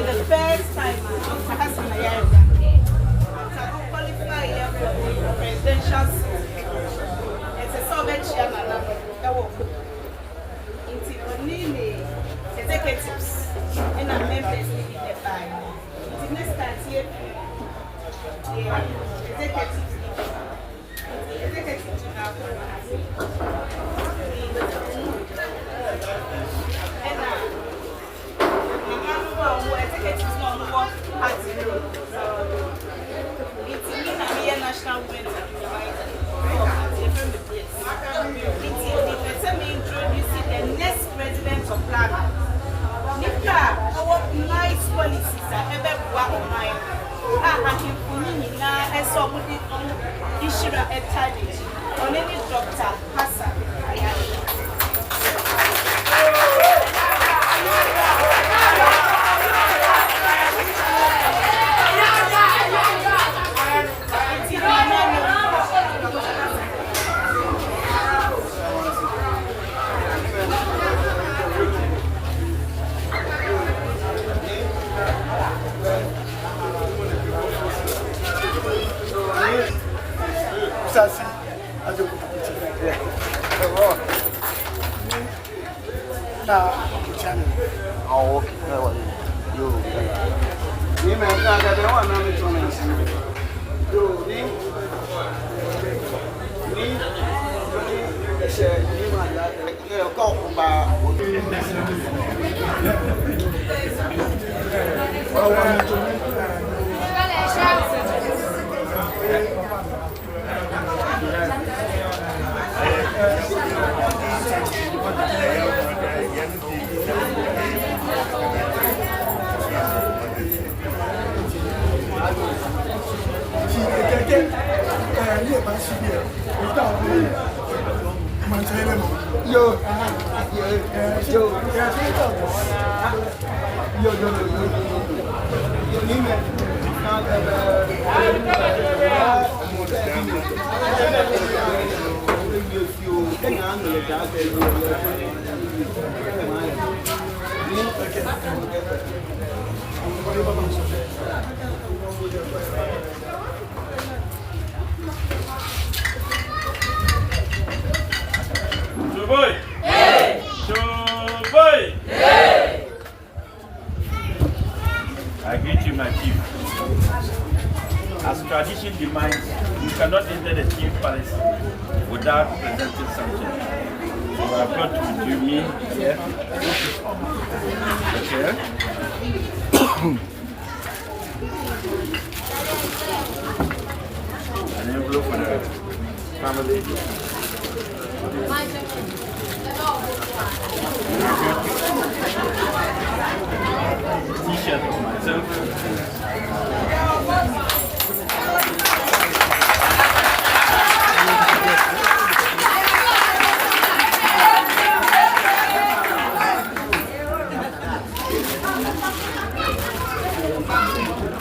The first time Hassan Ayariga qualify for presidential seat. It's a Soviet chairman. Executives and members in the bank. It's next time executives national women introducing the next president of Ghana. Our nice policies are ever one mine. I can now and so would it issue a title on any Dr. Hassan Ayariga. Oh, okay. You may not have the one on I greet you, my chief. As tradition demands, you cannot enter the chief palace without presenting something. So I brought with me here. Okay. An envelope for the family. T-shirt for myself.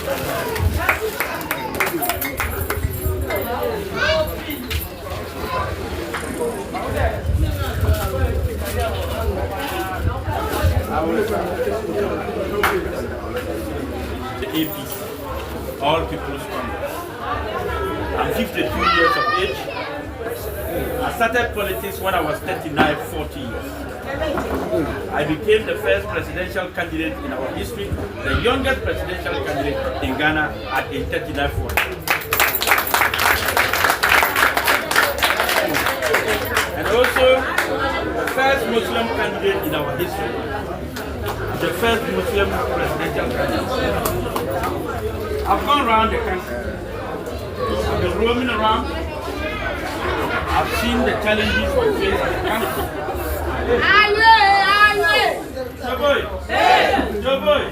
The APC, All People's Congress. I'm 52 years of age. I started politics when I was 39, 40 years. I became the first presidential candidate in our history, the youngest presidential candidate in Ghana at age 39, 40. And also, the first Muslim candidate in our history, the first Muslim presidential candidate. I've gone around the country. I've been roaming around. I've seen the challenges we face as a country. Joboy! Joboy!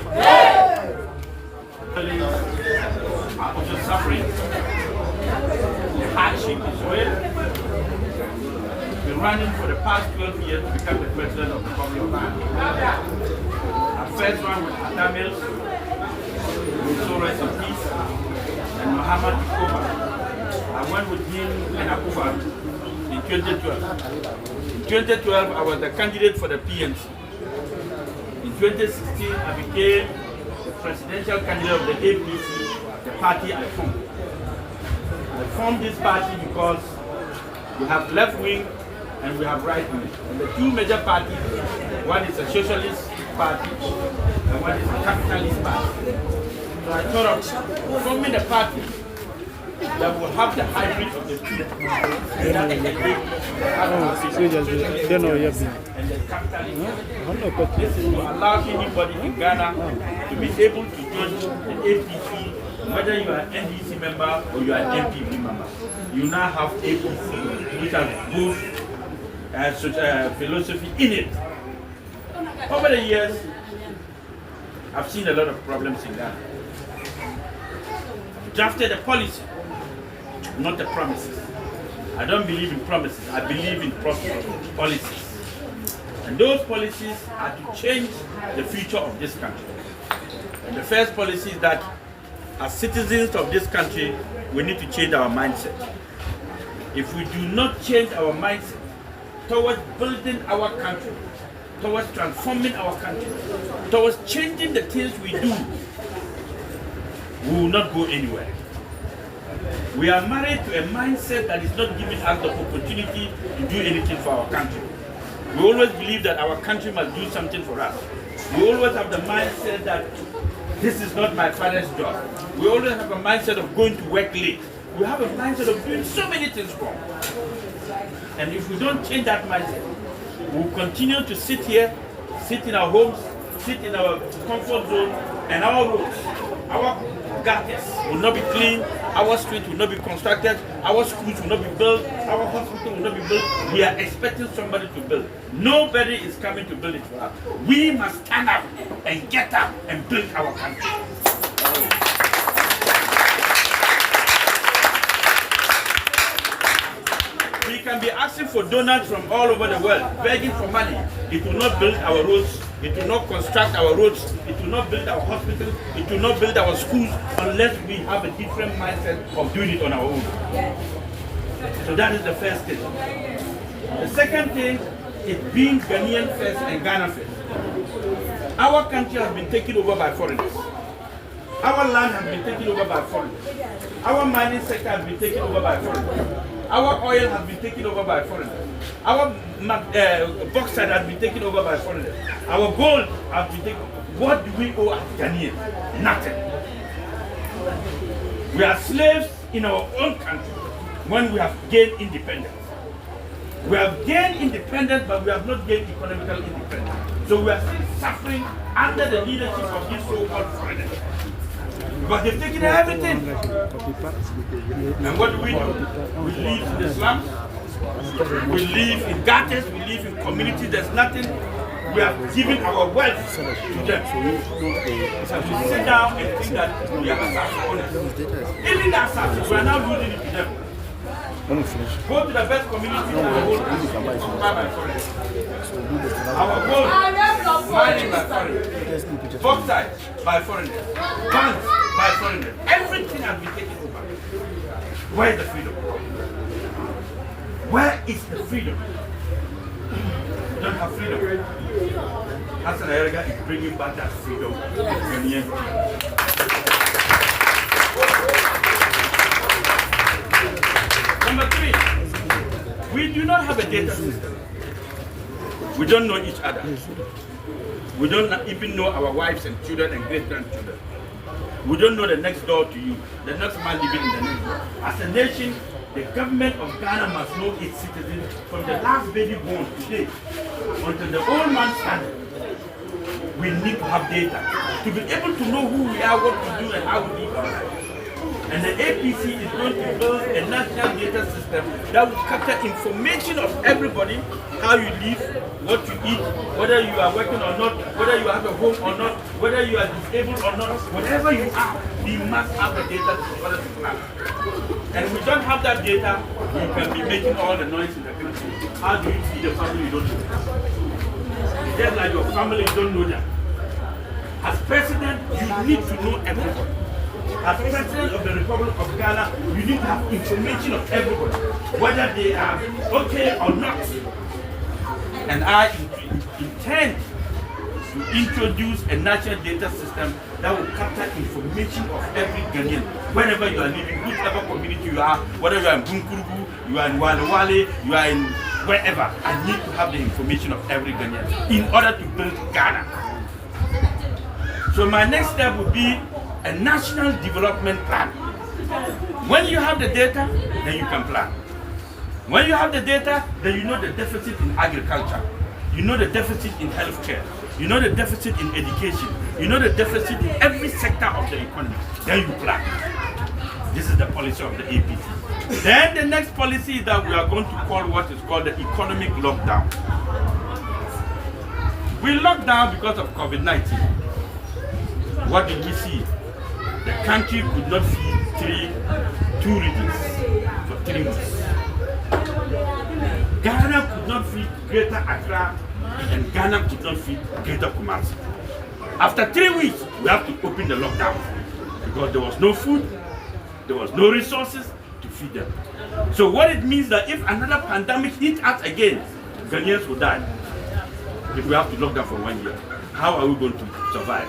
Are also suffering. The hardship is real. Been running for the past 12 years to become the president of the Republic of Ghana. I first ran with Adamils, with Torres of Peace, and Muhammad Koba. I went with him and Akuba in 2012. In 2012, I was the candidate for the PNC. In 2016, I became the presidential candidate of the APC, the party I formed. I formed this party because we have left wing and we have right wing. And the two major parties, one is a socialist party and one is a capitalist party. So I thought of forming a party that will have the hybrid of the two. And the capitalist. This is to allow anybody in Ghana to be able to join the APC, whether you are an NDC member or you are an MPP member. You now have APC, which has both philosophy in it. Over the years, I've seen a lot of problems in Ghana. I've drafted a policy, not the promises. I don't believe in promises, I believe in prosperous policies. And those policies are to change the future of this country. And the first policy is that as citizens of this country, we need to change our mindset. If we do not change our mindset towards building our country, towards transforming our country, towards changing the things we do, we will not go anywhere. We are married to a mindset that is not giving us the opportunity to do anything for our country. We always believe that our country must do something for us. We always have the mindset that this is not my father's job. We always have a mindset of going to work late. We have a mindset of doing so many things wrong. And if we don't change that mindset, we'll continue to sit here, sit in our homes, sit in our comfort zone, and our roads, our gutters will not be clean, our streets will not be constructed, our schools will not be built, our hospitals will not be built. We are expecting somebody to build. Nobody is coming to build it for us. We must stand up and get up and build our country. We can be asking for donors from all over the world, begging for money. It will not build our roads, it will not construct our roads, it will not build our hospitals, it will not build our schools unless we have a different mindset of doing it on our own. So that is the first thing. The second thing is being Ghanaian first and Ghana first. Our country has been taken over by foreigners. Our land has been taken over by foreigners. Our mining sector has been taken over by foreigners. Our oil has been taken over by foreigners. Our bauxite has been taken over by foreigners. Our gold has been taken. What do we owe as Ghanaians? Nothing. We are slaves in our own country when we have gained independence. We have gained independence, but we have not gained economical independence. So we are still suffering under the leadership of these so-called foreigners. Because they've taken everything. And what do? We live in the slums, we live in gutters, we live in communities, there's nothing. We are giving our wealth to them. So we sit down and think that we are assassins. Even the assassins, we are now losing it to them. Go to the best community in the whole country. Our gold, mining by foreigners, bauxite by foreigners, banks by foreigners. Everything has been taken over. Where is the freedom? Where is the freedom? We don't have freedom. Hassan Ayariga is bringing back that freedom to the Ghanaian. Number 3, we do not have a data system. We don't know each other. We don't even know our wives and children and great-grandchildren. We don't know the next door to you, the next man living in the next door. As a nation, the government of Ghana must know its citizens from the last baby born today until the old man standing. We need to have data to be able to know who we are, what we do, and how we live our lives. And the APC is going to build a national data system that will capture information of everybody, how you live, what you eat, whether you are working or not, whether you have a home or not, whether you are disabled or not, whatever you are, we must have the data to follow the plan. And if we don't have that data, we can be making all the noise in the country. How do you feed the family you don't know? It's just like your family, you don't know that. As president, you need to know everybody. As president of the Republic of Ghana, you need to have information of everybody, whether they are okay or not. And I intend to introduce a national data system that will capture information of every Ghanaian, wherever you are living, whichever community you are, whether you are in Bunkurubu, you are in Wale, you are in wherever. I need to have the information of every Ghanaian in order to build Ghana. So my next step would be a national development plan. When you have the data, then you can plan. When you have the data, then you know the deficit in agriculture. You know the deficit in healthcare. You know the deficit in education. You know the deficit in every sector of the economy. Then you plan. This is the policy of the APC. Then the next policy is that we are going to call what is called the economic lockdown. We locked down because of COVID-19. What did we see? The country could not feed two regions for 3 months. Ghana could not feed Greater Accra, and Ghana could not feed Greater Kumasi. After 3 weeks, we have to open the lockdown because there was no food, there was no resources to feed them. So what it means that if another pandemic hits us again, Ghanaians will die. If we have to lock down for 1 year, how are we going to survive?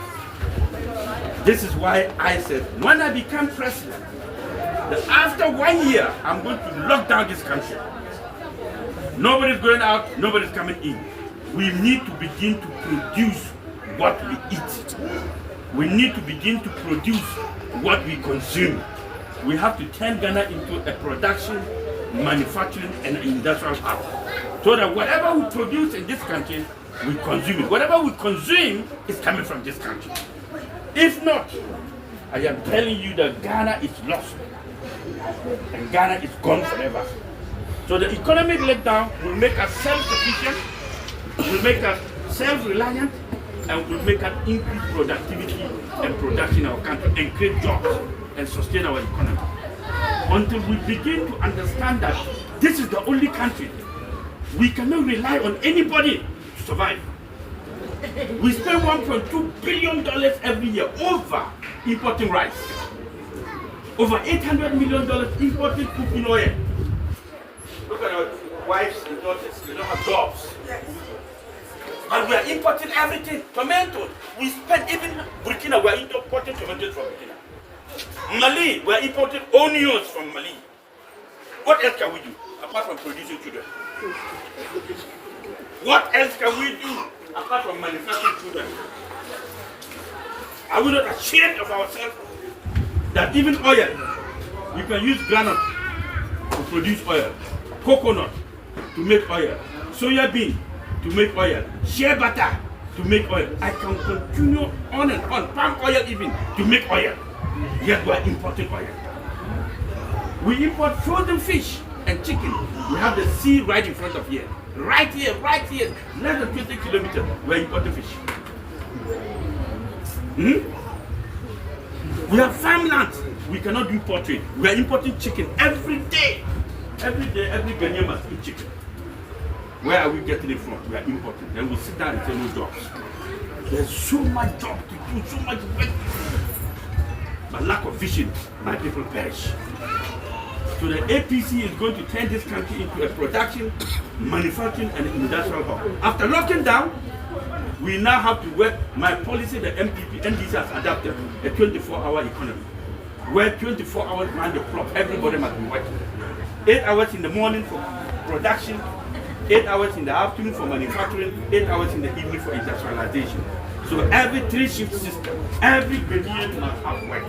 This is why I said, when I become president, that after 1 year, I'm going to lock down this country. Nobody's going out, nobody's coming in. We need to begin to produce what we eat. We need to begin to produce what we consume. We have to turn Ghana into a production, manufacturing, and industrial hub. So that whatever we produce in this country, we consume it. Whatever we consume is coming from this country. If not, I am telling you that Ghana is lost. And Ghana is gone forever. So the economic lockdown will make us self-sufficient, will make us self-reliant, and will make us increase productivity and production in our country and create jobs and sustain our economy. Until we begin to understand that this is the only country, we cannot rely on anybody to survive. We spend $1.2 billion every year over importing rice. Over $800 million importing cooking oil. Look at our wives and daughters, they don't have jobs. And we are importing everything. Tomatoes. We spend even Burkina, we are importing tomatoes from Burkina. Mali, we are importing onions from Mali. What else can we do apart from producing children? What else can we do apart from manufacturing children? Are we not ashamed of ourselves that even oil, we can use granite to produce oil, coconut to make oil, soya bean to make oil, shea butter to make oil. I can continue on and on, palm oil even to make oil. Yet we are importing oil. We import frozen fish and chicken. We have the sea right in front of here. Right here, less than 20 kilometers, we are importing fish. We have farmlands. We cannot do poultry. We are importing chicken every day. Every day, every Ghanaian must eat chicken. Where are we getting it from? We are importing. Then we sit down and say no jobs. There's so much job to do, so much work. but lack of vision, my people perish. So the APC is going to turn this country into a production, manufacturing, and industrial hub. After locking down, we now have to work. My policy, the MPP, NDC has adapted a 24-hour economy, where 24 hours round the clock, everybody must be working. 8 hours in the morning for production, 8 hours in the afternoon for manufacturing, 8 hours in the evening for industrialization. So every 3-shift system, every Ghanaian must have work.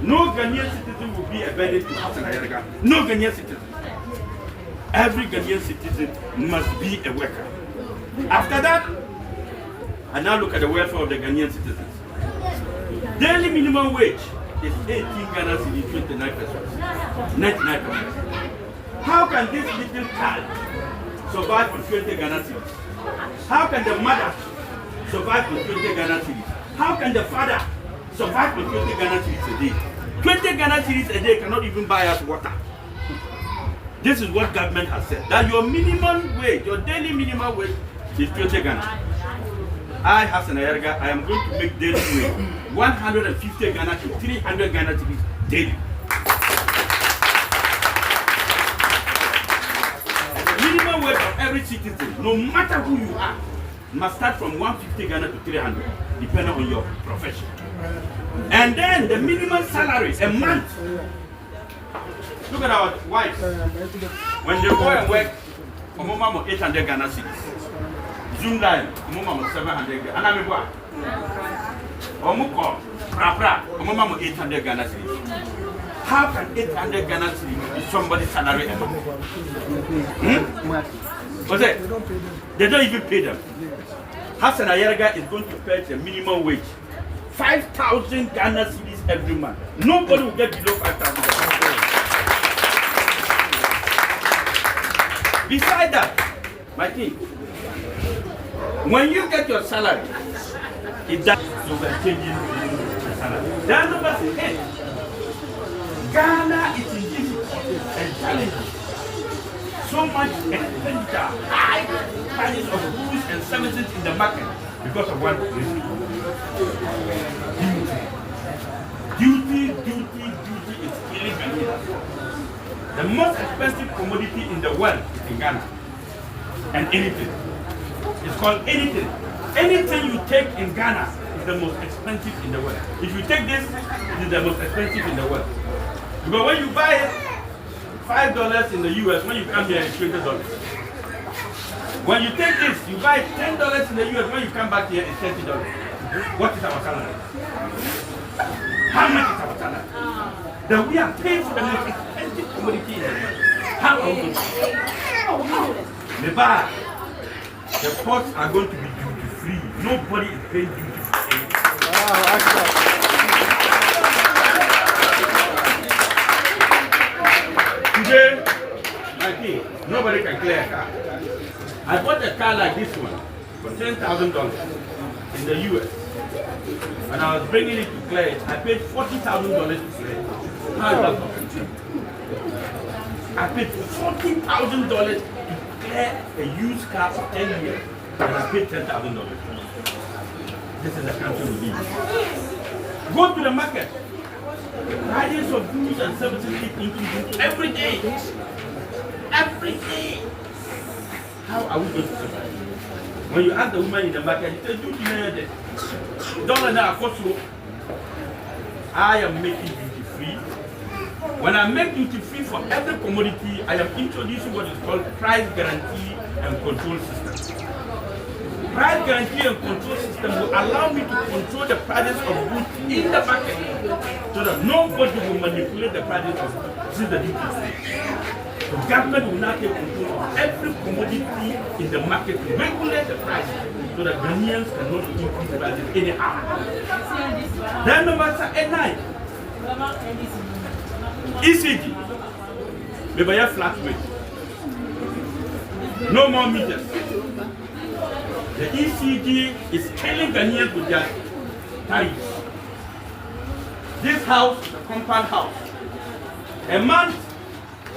No Ghanaian citizen will be a burden to Hassan Ayariga. No Ghanaian citizen. Every Ghanaian citizen must be a worker. After that, I now look at the welfare of the Ghanaian citizens. Daily minimum wage is 18 Ghana cedis, 29%. 99%. How can this little child survive on 20 Ghana cedis? How can the mother survive on 20 Ghana cedis? How can the father survive on 20 Ghana cedis a day? 20 Ghana cedis a day cannot even buy us water. This is what government has said, that your minimum wage, your daily minimum wage is 20 Ghana. I, Hassan Ayariga, I am going to make daily wage 150 Ghana to 300 Ghana cedis daily. Minimum wage of every citizen, no matter who you are, must start from 150 Ghana to 300, depending on your profession. And then the minimum salary a month. Look at our wives. When they go and work, Omoma 800 Ghana cedis. Zoom line, Omoma 700 Ghana. Anamibwa. Omuko, Prapra, Omoma 800 Ghana cedis. How can 800 Ghana cedis be somebody's salary a month? What's it? They don't even pay them. Hassan Ayariga is going to pay the minimum wage 5,000 Ghana cedis every month. Nobody will get below 5,000. Besides that, my king, when you get your salary, it does changing the salary. There are numbers in it. Ghana is in difficulty and challenging. So much expenditure, high prices of goods and services in the market because of one reason. Duty is killing Ghanaians. The most expensive commodity in the world is in Ghana. And anything. It's called anything. Anything you take in Ghana is the most expensive in the world. If you take this, it is the most expensive in the world. Because when you buy it, $5 in the US, when you come here, it's $20. When you take this, you buy $10 in the US, when you come back here, it's $30. What is our salary? How much is our salary? That we are paying for the most expensive commodity in the world. How are we going to pay? The bar, the pots are going to be duty free. Nobody is paying duty free. Today, my king, nobody can clear a car. I bought a car like this one for $10,000 in the US. And I was bringing it to clear it. I paid $40,000 to clear it. How is that possible? I paid $40,000 to clear a used car for 10 years. And I paid $10,000. This is the country we live in. Go to the market. The prices of goods and services keep increasing every day. Every day. How are we going to survive? When you ask the woman in the market, she says, $2 now cost you. I am making duty free. When I make duty free for every commodity, I am introducing what is called price guarantee and control system. Price guarantee and control system will allow me to control the prices of goods in the market so that nobody will manipulate the prices of goods. This is the duty free. The government will now take control of every commodity in the market to regulate the price so that Ghanaians cannot increase prices anyhow. Then number 9. ECG. Maybe a flat rate. No more meters. The ECG is killing Ghanaians with their tariffs. This house, the compound house, a month,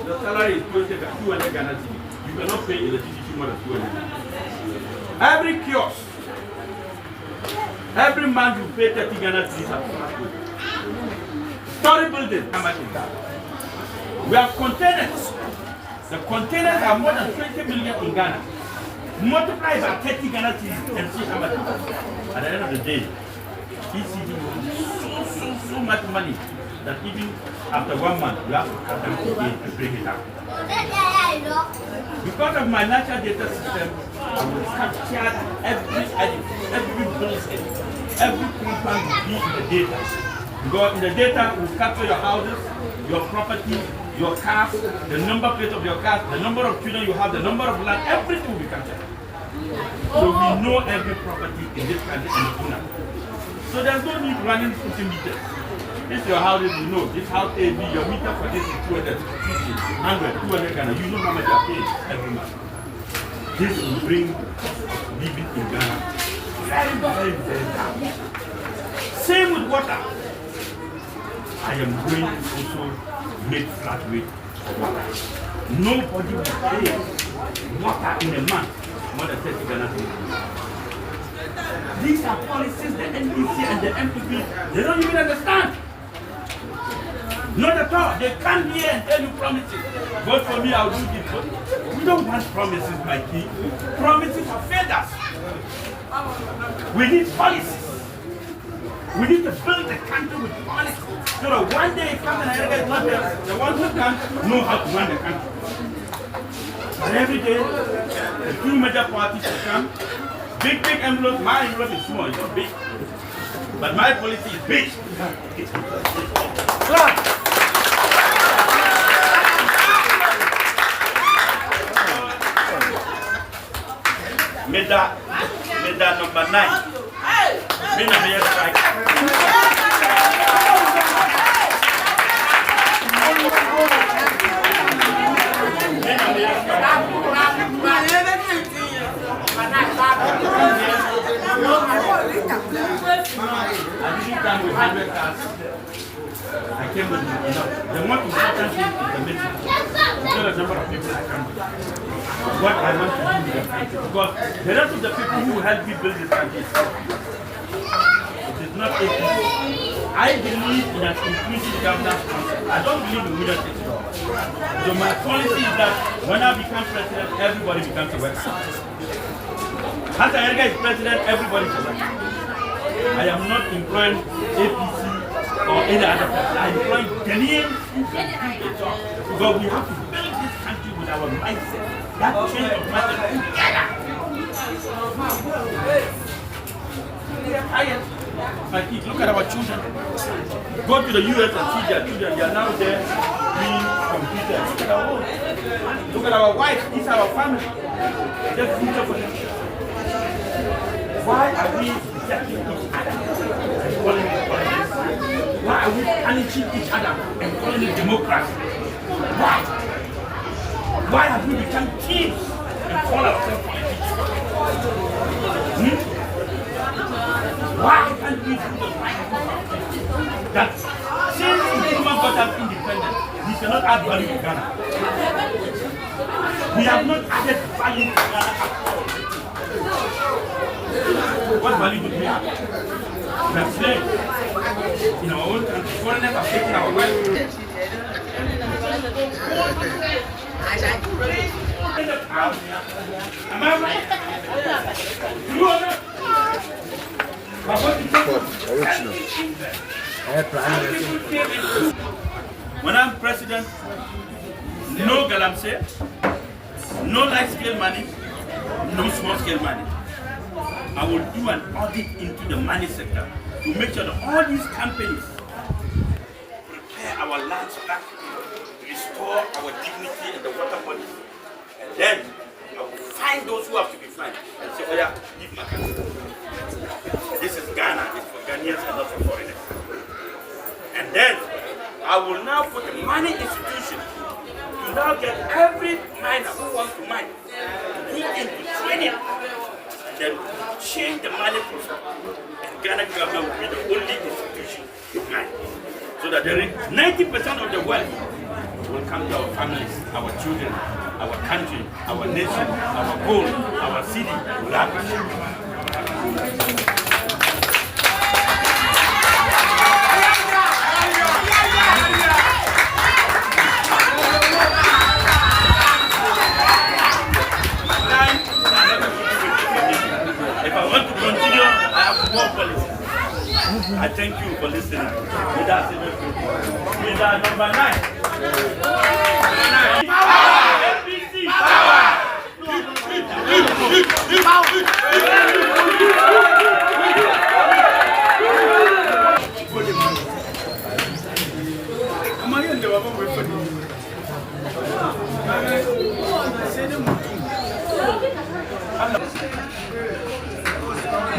the salary is 200 Ghana cedis. You cannot pay electricity more than 200. Every kiosk, every month you pay 30 Ghana cedis. story building. How much is that? We have containers. The containers are more than 20 million in Ghana. Multiply by 30 Ghana cedis and see how much. At the end of the day, ECD will so much money that even after 1 month, you have to cut them again and bring it up. Because of my natural data system, I will capture every item, every building, every compound will be in the data. Because in the data, we will capture your houses, your property, your cars, the number plate of your cars, the number of children you have, the number of land, everything will be captured. So we know every property in this country and the owner. So there's no need running 50 meters. This is your house, you know. This house A, B, your meter for this is 200, 100, 200 Ghana. You know how much you are paying every month. This will bring living in Ghana very, very, very down. Same with water. I am going to also make flat rate for water. Nobody will pay water in a month more than 30 Ghana. These are policies the NDC and the MPP, they don't even understand. Not at all. They come here and tell you promises. Vote for me, I'll do this. We don't want promises, my king. Promises have failed us. We need policies. We need to build the country with policies. So that one day Hassan Ayariga is not there, the one who can know how to run the country. And every day, the two major parties will come. Big envelope. My envelope is small, it's not big. But my policy is big. Meda number 9. Been a mere strike. I didn't come with 100 cars. I came with enough. The most important thing is the message. It's not the number of people I come with. What I want to do with the country. Because the rest of the people who help me build this country, it is not easy. I believe in an inclusive governance concept. I don't believe in winner takes it all. So my policy is that when I become president, everybody becomes a worker. Hassan Ayariga is president, everybody is a worker. I am not employing APC or any other person. I employ Ghanaians who can do the job. Because we have to build this country with our mindset. That change of mindset together. We are tired. My kids, look at our children. Go to the US and see their children. They are now there being computed. Look at our own. Look at our wives. These are our family. The future for them. Why are we rejecting each other and calling it politics? Why are we punishing each other and calling it democracy? Why? Why have we become thieves and call ourselves politicians? Why can't we do the right thing? That since Nkrumah got us independent, we cannot add value to Ghana. We have not added value to Ghana at all. What value do we have? We are slaves in our own country. Foreigners are taking our wealth. Am I right? You are not. When I'm president, no galamsey, no large-scale money, no small-scale money. I will do an audit into the money sector to make sure that all these companies prepare our lands back, restore our dignity and the water bodies. And then I will find those who have to be fined and say, oh yeah, leave my country. This is Ghana, it's for Ghanaians and not for foreigners. And then I will now put a money institution to now get every miner who wants to mine to go into training. Then change the money process, and Ghana government will be the only institution to mine. So that 90% of the wealth will come to our families, our children, our country, our nation, our goal, our city will happen. I thank you for listening. With that, number 9. APC power!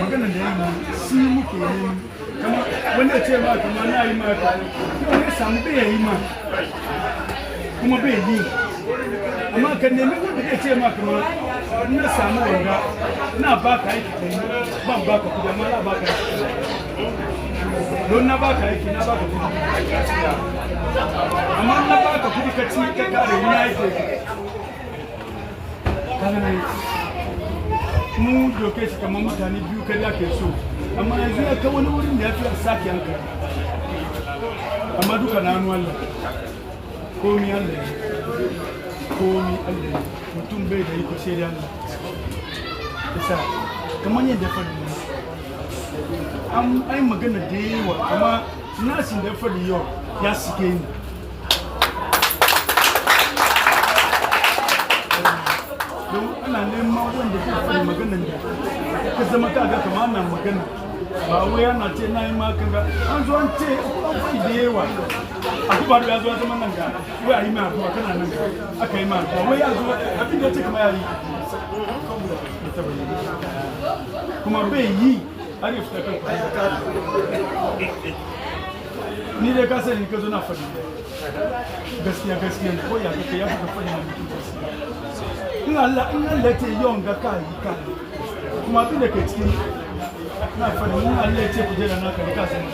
magana da yana shi muke yi kama wanda ce ma kuma na yi ma ka kuma ne samu bai yi ma kuma bai yi amma kan nemi wanda ke ce ma kuma na samu wanga na baka aiki kai ban baka kudi amma na baka aiki don na baka aiki na baka kudi amma na baka kudi ka ci ka kare ni aiki kana ne mu doke shi kamar mutane biyu kai ake so amma yanzu ya kai wani wurin da ya fi sake hankali amma duka na hannu Allah komi Allah komi Allah mutum bai da iko sai da Allah isa kamar yadda faɗi ne an ai magana da yawa amma nasin da faɗi yau ya sike ni don ana neman wanda ke faɗi maganan da ka zama kaga kamar nan magana ba wai ana ce na yi maka ga an zo an ce an faɗi da yawa a kuma ya zo zama nan ga wai a yi ma addu'a kana nan ga aka yi ma addu'a wai ya zo abin da ya ce kuma ya yi kuma bai yi har yi fita kan ni dai ka sani ka zo na faɗi gaskiya ko ya kake ya fi faɗi na mutum gaskiya in Allah ce yawan ga kai kuma abin da ke cikin na fara mun Allah ce ku je da naka ka san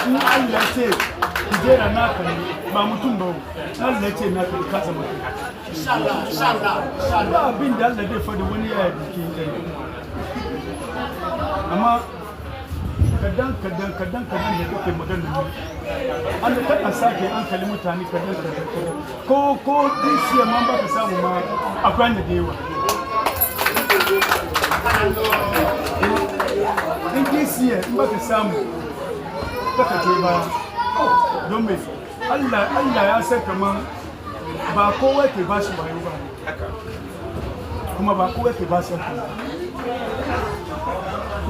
in Allah ce ku je da naka ba mutum ba Allah ce naka ka san inshallah abin da Allah zai fadi wani ya dake amma kadan da kake magana an da kada sake an kalli mutane kadan ko disiya man ba ka samu ma akwai da yawa in disiya in ba ka samu baka ce ba don me Allah ya san kaman ba kowa ke ba shi wayo ba kuma ba kowa ke ba shi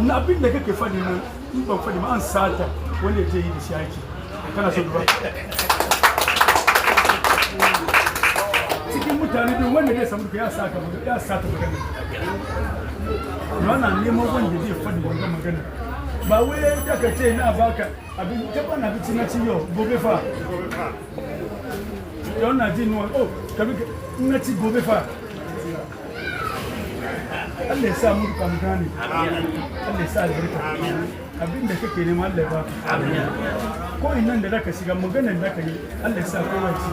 na abin da kake fadi nan in ban fadi ma an sata wanda zai yi da shi aiki kana so ba cikin mutane don wanda zai samu ya sata magana yana neman wanda zai fadi wannan magana ba wai da ka ce na baka abin ta bana abinci na ci yau gobe fa yau na ji nuwa oh kabi na ci gobe fa Allah ya sa mu kan gane Allah ya sa albarka abin da kake nema Allah ya baka ko innan da zaka shiga maganar da kake Allah ya sa kowa ci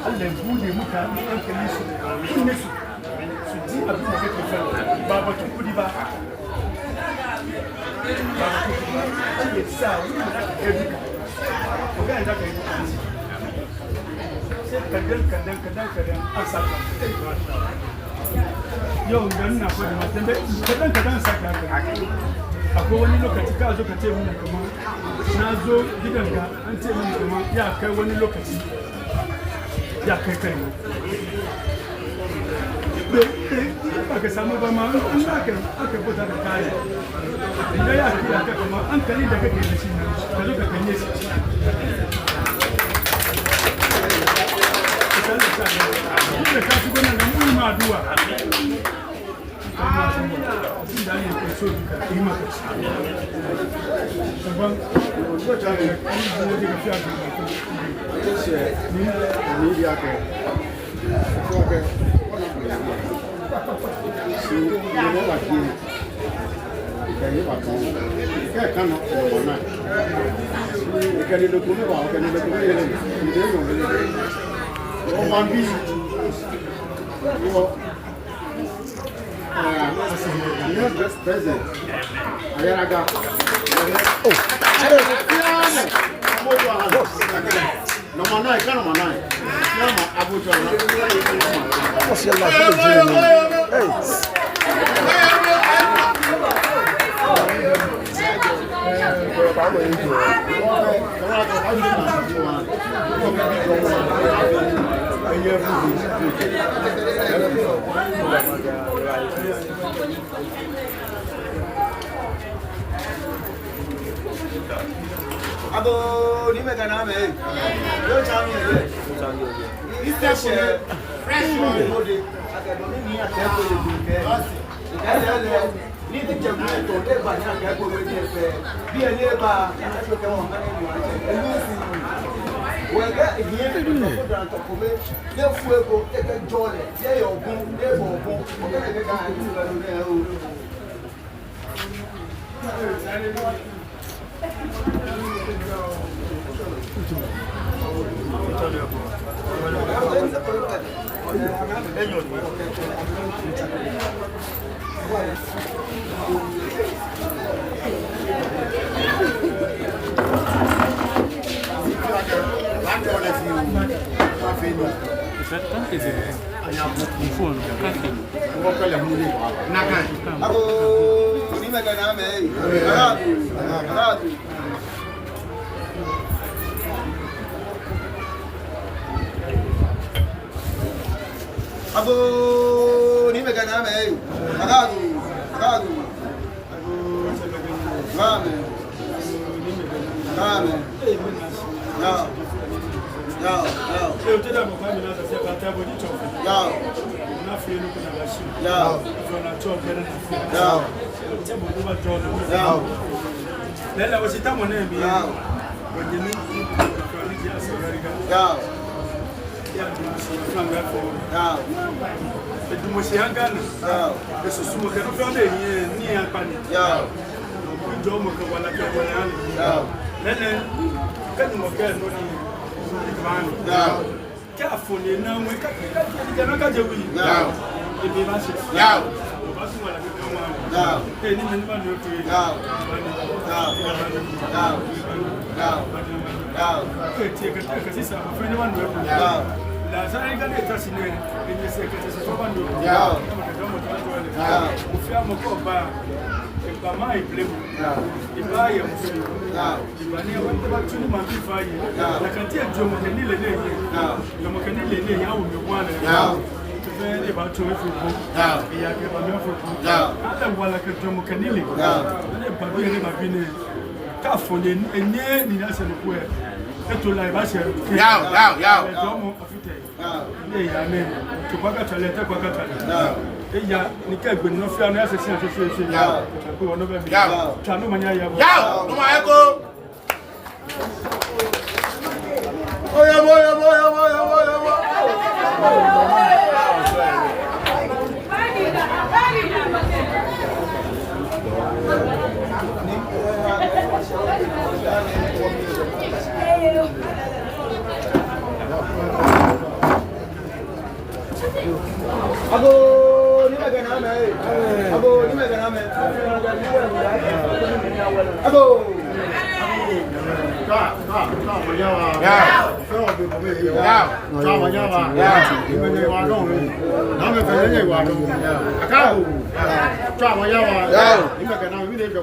Allah ya bude mutane hankali su kunne su ji abin da kake fara ba batun kudi ba Allah ya sa wani da kake kai duka maganar da kake sai kadan an saka yau da ina fadi matan da kadan saka haka akwai wani lokaci ka zo ka ce mun kamar na zo gidanka an ce mun kamar ya kai wani lokaci ya kai kai ba ka samu ba ma an aka fita da kaya idan ya kira ka kamar an kali da kake da shi nan ka zo ka kanye shi da ka shigo nan mun yi maduwa da ne ke so ka yi maka saban ko ta ne an yi da fiya da ni ya ke ko ke si ni ba ki ke ni ba ko ke kan no na ke ni do ko me ba ke ni do ko me ni de no o man bi Yes, President. Ayariga. Oh, number 9, number 9. What's your last name? Hey. Abo ni mega na me. Yo chami ye. This is fresh one body. Akademi ni akeko le bi ke. Ikale ni ti je mu to le ba ni akeko we ni fe. Bi ele ba na so ke won kan ni wa je. Elu si. We ga ihe to dan to ko me. Le fu ego e ke jole. Ye yo gun, le bo bo. O ke ke ga ni ti ba lo ne o. Abo ni mega na me. Agadu. Rame. Ya. Eu te dou uma mina se até bodi choque. Ya. Na frio no na baixo. Ya. Na choque era na frio. Ya. Eu te botou uma choque. Ya. Nela você tá monendo bem. Ya. Bodi ni Kwartman of Adjen Kotoku. Ya. Ya. Edumo se angana. Ya. Eso sumo que no fue de ni a pani. Ya. Jo mo ko wala ke wala. Ya. Nene kan mo ke no ni. Ya. Ka fone na mo ka na ka je wi. Ya. E be ba se. Ya. O ba su wala ke mo. Ya. E ni men ba no ke. Ya. Ya. Ya. Ya. Ya. Ke ti ka si sa fa ni wan no. Ya. La sana ga ne ta sine ni se ke se so ba no. Ya. Ya. O fi amo ko ba ba mai blemu. Ya. Iba ya musu. Ya. Iba ni wa ba tuni ma bi fa yi. Ya. La kan ti ejo mo ke ni le le yi. Ya. Lo mo ke ni le le ya wo mi kwa na. Ya. To be e ba to e fu ko. Ya. Ya ke ba mi fu ko. Ya. Ala wala ke to mo ke ni le. Ya. Ne ba bi ni ma bi ni. Ka fo ni enye ni na se no ko e. E to la ba se. Ya. E to mo afite. Ya. Ne ya ne. To kwa ka tale te kwa ka tale. Ya. Ya ni ka gbe no fi anu asese asese ya ko wono be mi ya tanu manya ya no ma eko oya Abo ni mega na me. Abo. Ka manyawa. Ya. So be ko me ya. Ka manyawa. Ya. Ni me wa don ni. Na me fe ni wa don. Ya. Aka ho. Ka manyawa. Ya. Ni mega na me ni de ko.